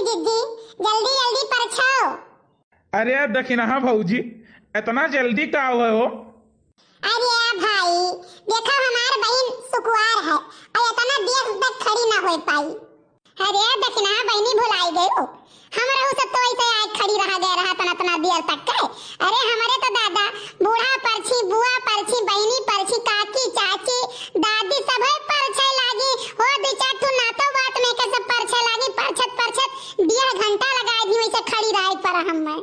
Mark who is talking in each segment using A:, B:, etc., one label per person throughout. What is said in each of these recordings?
A: जिद्दी, जल्दी जल्दी परछाओ।
B: अरे दखिना भौजी, इतना जल्दी का हुआ हो?
A: अरे भाई देखो हमार बहन सुकुवार है और इतना देर तक खड़ी ना हो पाई। अरे दखिना बहनी भुलाई गई हो, हमरा सब तो ऐसे आज खड़ी रहा गए रहा तना देर तक के। अरे हमारे तो दादा बूढ़ा परछी, बुआ परछी, बहनी परछी, काकी, चाची, दादी सब परछे लागी हो। बिचार तू ना तो बात में के सब परछे लागी, परछत परछत 1.5 घंटा लगाई दी वैसे खड़ी रही पर हम में।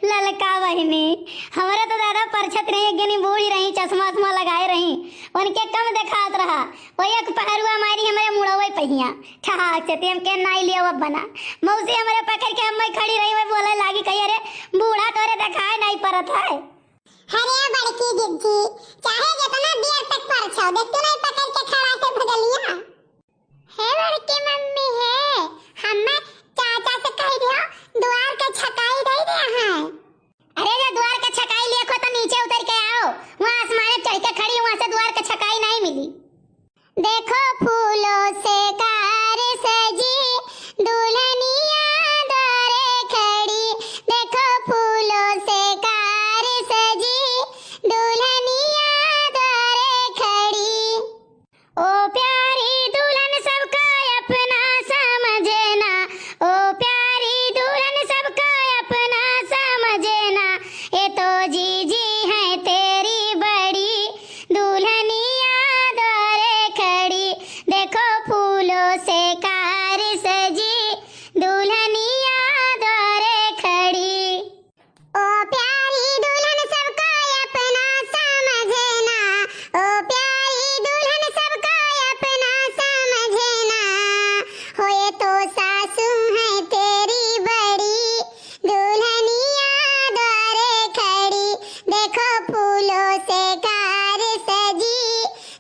C: ललका बहनी, हमारा तो दादा परछत रही, गनी बूढ़ी रही, चश्मा उस्मा लगाए रही, उनके कम देखात रहा। वही एक पहरुआ मारी हमारे मुड़वे पहिया ठहाक से तेम के नाई लिया वो बना। मौसी हमारे पकड़ के हम खड़ी रही, वो बोले लागी कही अरे बूढ़ा तोरे दिखाए नहीं परत है।
A: अरे बड़की जिद्दी, चाहे जितना देर तक परछाओ, देख तू नहीं पकड़ के खड़ा से भगलिया। हे बड़की मम्मी है, हम चाचा से कह दिया द्वार का छकाई दे दिया है।
C: अरे जो द्वार का छकाई लिया खो तो नीचे उतर के आओ, वहाँ आसमान चढ़ के खड़ी, वहाँ से द्वार का छकाई नहीं मिली।
A: देखो फूलों से कार सजी दुल्हनिया द्वारे खड़ी, देखो फूलों से कार सजी दुल्हनिया द्वारे खड़ी।
C: ओ प्यारी दुल्हन सबका अपना समझना, ओ प्यारी दुल्हन सबका अपना समझना, ये तो जीजी है तेरी बड़ी दुल्हनिया द्वारे खड़ी, देखो फूलों से कार सजी दुल्हनिया द्वारे खड़ी।
A: ओ प्यारी दुल्हन सबका अपना समझना, ओ प्यारी दुल्हन सबका अपना समझना, हो ये तो सासू है तेरी बड़ी दुल्हनिया द्वारे खड़ी, देखो फूलों से कार सजी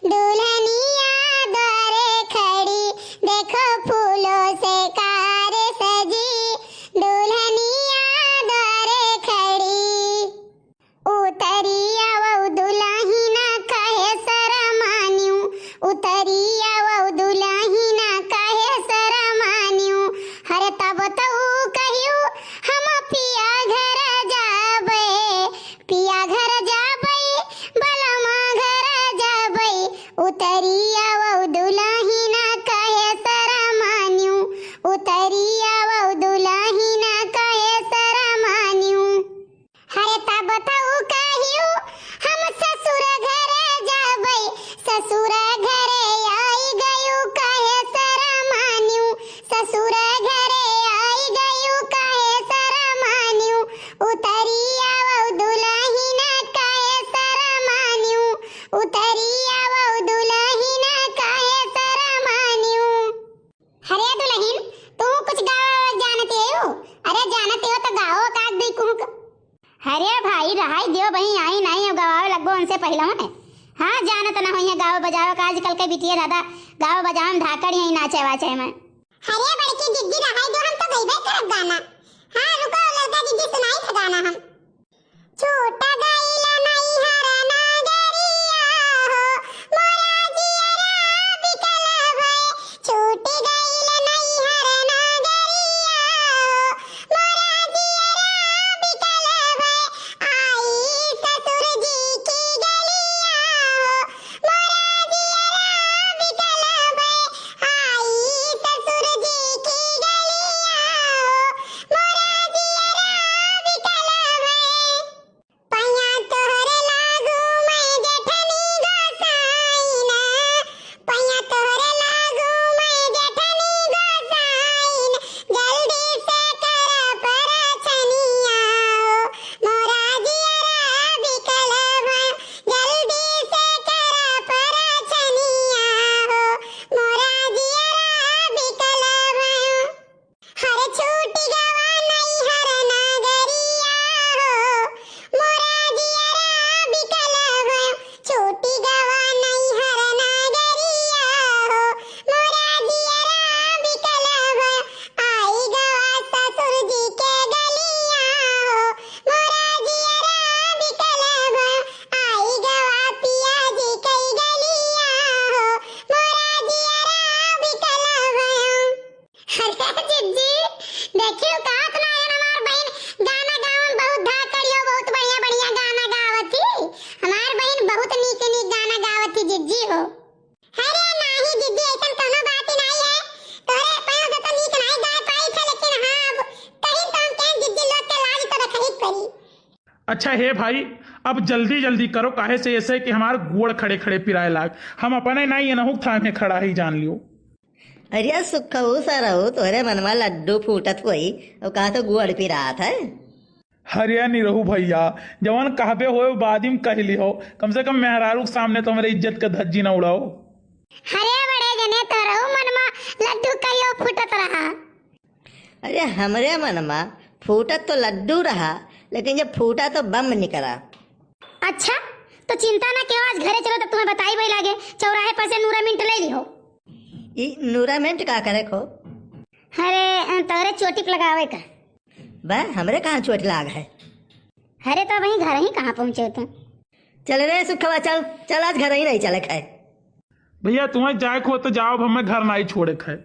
A: दुल्हनिया द्वारे खड़ी, देखो फूलों से कार सजी दुल्हनिया द्वारे खड़ी। उतरिया वो दुल्हनिया कहे शरमान्यू, उतरिया वो दुल्हनिया कहे शरमान्यू, हर तब तो कहियो हम पिया घर जाबे, पिया घर जाबे, बलमा घर जाबे, उतरिया वो दुल्हनिया कहे शरमान्यू, उतरिया वो दुल्हनिया कहे शरमान्यू, हरे तब तो कहियो हम ससुर घरे जाबे, ससुर घरे आई गयो कहे शरमान्यू, ससुर घरे आई गयो कहे शरमान्यू, उतरिया वो दुल्हनिया कहे शरमान्यू, उतरिया वो दुल्हनिया कहे शरमान्यू। अरे दुल्हन तू कुछ गावा जानते हो? अरे जानते हो तो गाओ काग भी कुहक।
C: अरे भाई रहाई दियो बही आई नहीं, अब गवावे लगो उनसे पहले में। हाँ जानत ना होइए गाओ बजाओ का, आजकल के बिटिया दादा गाओ बजाओ में धाकड़ ही नाचे वाचे में।
A: अरे बड़की जिद्दी रहाई दो, हम तो गईबे करब गाना। हाँ रुको लड़का दीदी सुनाई था गाना हम। छोटा गईला नहीं हरना गरिया हो, मोरा जियरा बिकल भय, छोटी गईला नहीं हरना गरिया हो, मोरा जियरा बिकल भय, आई ससुर जी की गलिया हो, मोरा जियरा बिकल भय, आई ससुर जी की गलिया हो, मोरा जियरा बिकल भय। पैया तोहरे अरे जिज्जी देखियो कहत ना है हमार बहन गाना गावन बहुत धा करियो, बहुत बढ़िया बढ़िया गाना गावत ही। हमार बहन बहुत नीक नीक गाना गावत ही जिज्जी हो। अरे नाही जिज्जी ऐसन कोनो बात ही नहीं है, तोरे अपन तो नीक नहीं गा पाई थे, लेकिन हां कहीं तो हम कह जिज्जी लोग के लाज तो रखही पड़ी।
B: अच्छा हे भाई, अब जल्दी जल्दी करो, काहे से ऐसे कि हमार गोड़ खड़े खड़े पिराए लाग। हम अपने नहीं नहु था में खड़ा ही जान लियो।
D: अरे सुखऊ सरऊ तोहरे मनवा लड्डू फूटत होई और कहा तो गुड़ पी रहा था।
B: हरिया नहीं रहू भैया, जवन कहबे हो बादिम कह ली हो, कम से कम मेहरारू के सामने तो हमारे इज्जत का धज्जी न उड़ाओ।
A: अरे बड़े जने तो रहू मनमा लड्डू कहियो फूटत रहा।
D: अरे हमरे मनमा फूटत तो लड्डू रहा, लेकिन जब फूटा तो बम निकला।
C: अच्छा तो चिंता ना क्यों, आज घरे चलो तो तुम्हें बताई वही लागे, चौराहे पर से नूरा मिंट ले ली हो।
D: ई नूरामेंट का करे को?
C: अरे तोरे चोटी पे लगावे का।
D: वह हमरे कहाँ चोट लाग है।
C: अरे तो वहीं घर ही कहाँ पहुंचे तुम?
D: चल रे सुखवा चल चल, आज घर ही नहीं चले खाए।
B: भैया तुम्हें जाए को तो जाओ, हमें घर नहीं छोड़े खाए।